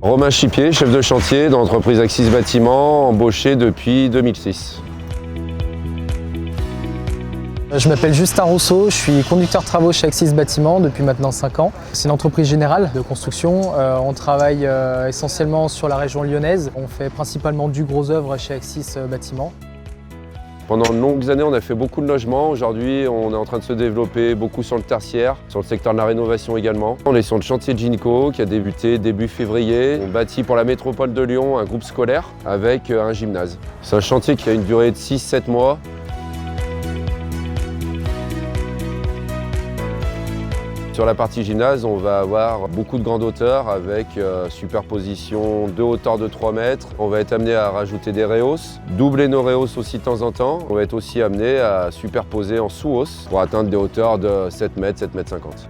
Romain Chipier, chef de chantier dans l'entreprise Axis Bâtiment, embauché depuis 2006. Je m'appelle Justin Rousseau, je suis conducteur de travaux chez Axis Bâtiment depuis maintenant 5 ans. C'est une entreprise générale de construction. On travaille essentiellement sur la région lyonnaise. On fait principalement du gros œuvre chez Axis Bâtiment. Pendant de longues années, on a fait beaucoup de logements. Aujourd'hui, on est en train de se développer beaucoup sur le tertiaire, sur le secteur de la rénovation également. On est sur le chantier de Ginko qui a débuté début février. On bâtit pour la métropole de Lyon un groupe scolaire avec un gymnase. C'est un chantier qui a une durée de 6-7 mois. Sur la partie gymnase, on va avoir beaucoup de grande hauteur avec superposition de hauteur de 3 mètres. On va être amené à rajouter des rehausses, doubler nos rehausses aussi de temps en temps. On va être aussi amené à superposer en sous-hausse pour atteindre des hauteurs de 7 mètres, 7 mètres 50.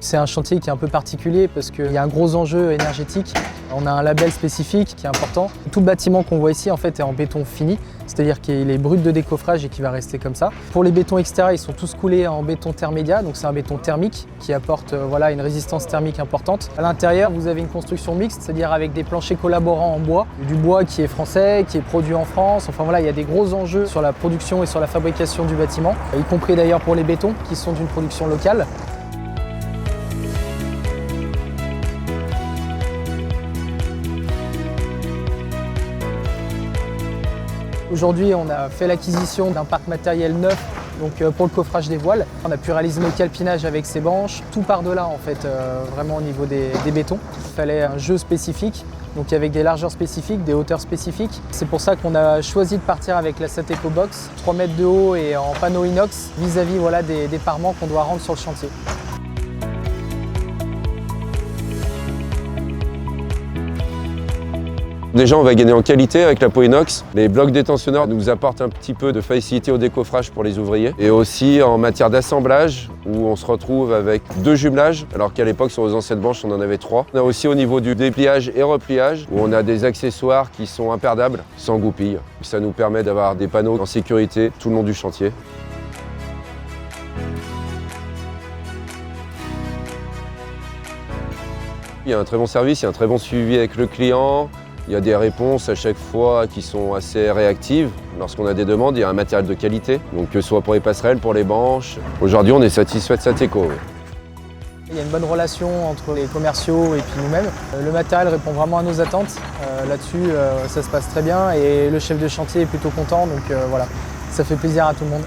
C'est un chantier qui est un peu particulier parce qu'il y a un gros enjeu énergétique. On a un label spécifique qui est important. Tout le bâtiment qu'on voit ici en fait est en béton fini, c'est-à-dire qu'il est brut de décoffrage et qui va rester comme ça. Pour les bétons extérieurs, ils sont tous coulés en béton termédia, donc c'est un béton thermique qui apporte une résistance thermique importante. À l'intérieur, vous avez une construction mixte, c'est-à-dire avec des planchers collaborants en bois, du bois qui est français, qui est produit en France. Enfin voilà, il y a des gros enjeux sur la production et sur la fabrication du bâtiment, y compris d'ailleurs pour les bétons qui sont d'une production locale. Aujourd'hui, on a fait l'acquisition d'un parc matériel neuf pour le coffrage des voiles. On a pu réaliser le calpinage avec ces banches, tout par-delà en fait, vraiment au niveau des bétons. Il fallait un jeu spécifique, donc avec des largeurs spécifiques, des hauteurs spécifiques. C'est pour ça qu'on a choisi de partir avec la Sateco Box, 3 mètres de haut et en panneau inox, vis-à-vis des parements qu'on doit rendre sur le chantier. Déjà, on va gagner en qualité avec la peau inox. Les blocs détensionneurs nous apportent un petit peu de facilité au décoffrage pour les ouvriers. Et aussi en matière d'assemblage, où on se retrouve avec 2 jumelages, alors qu'à l'époque, sur les anciennes banches, on en avait 3. On a aussi au niveau du dépliage et repliage, où on a des accessoires qui sont imperdables, sans goupilles. Ça nous permet d'avoir des panneaux en sécurité tout le long du chantier. Il y a un très bon service, il y a un très bon suivi avec le client. Il y a des réponses à chaque fois qui sont assez réactives. Lorsqu'on a des demandes, il y a un matériel de qualité, donc que ce soit pour les passerelles, pour les banches. Aujourd'hui, on est satisfait de Sateco. Oui. Il y a une bonne relation entre les commerciaux et puis nous-mêmes. Le matériel répond vraiment à nos attentes. Là-dessus, ça se passe très bien et le chef de chantier est plutôt content, donc voilà, ça fait plaisir à tout le monde.